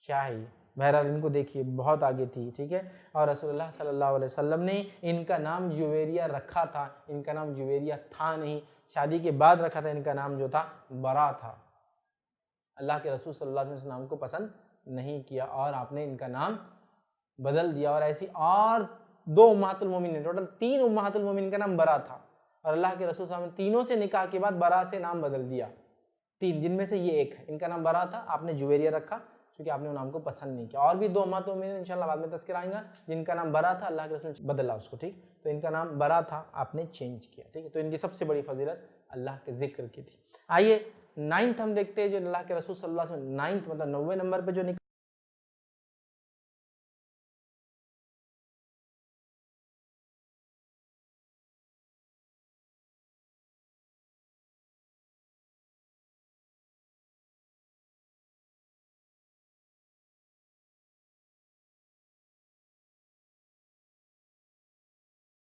کیا ہے یہ؟ بہرحال ان کو دیکھیے بہت آگے تھی، ٹھیک ہے، اور رسول اللہ صلی اللہ علیہ وسلم نے ان کا نام جویریہ رکھا تھا، ان کا نام جویریہ تھا نہیں، شادی کے بعد رکھا تھا، ان کا نام جو تھا برا تھا۔ اللہ کے رسول صلی اللہ علیہ وسلم اس نام کو پسند نہیں کیا اور آپ نے ان کا نام بدل دیا، اور ایسی اور 2 امہات المومنین، ٹوٹل 3 امہات المومنین کا نام برا تھا، اور اللہ کے رسول صلی اللہ علیہ وسلم نے تینوں سے نکاح کے بعد برا سے نام بدل دیا، 3 جن میں سے یہ ایک ہے، ان کا نام برا تھا، آپ نے جویریہ رکھا کیونکہ آپ نے وہ نام کو پسند نہیں کیا، اور بھی 2 امہات المومنین انشاءاللہ بعد میں تذکرہ آئیں گا جن کا نام برا تھا، اللہ کے رسول نے بدلا اس کو، ٹھیک، تو ان کا نام برا تھا، آپ نے چینج کیا، ٹھیک ہے، تو ان کی سب سے بڑی فضیلت اللہ کے ذکر کی تھی۔ آئیے 9th ہم دیکھتے ہیں جو اللہ کے رسول صلی اللہ علیہ وسلم 9th مطلب 90 نمبر پہ جو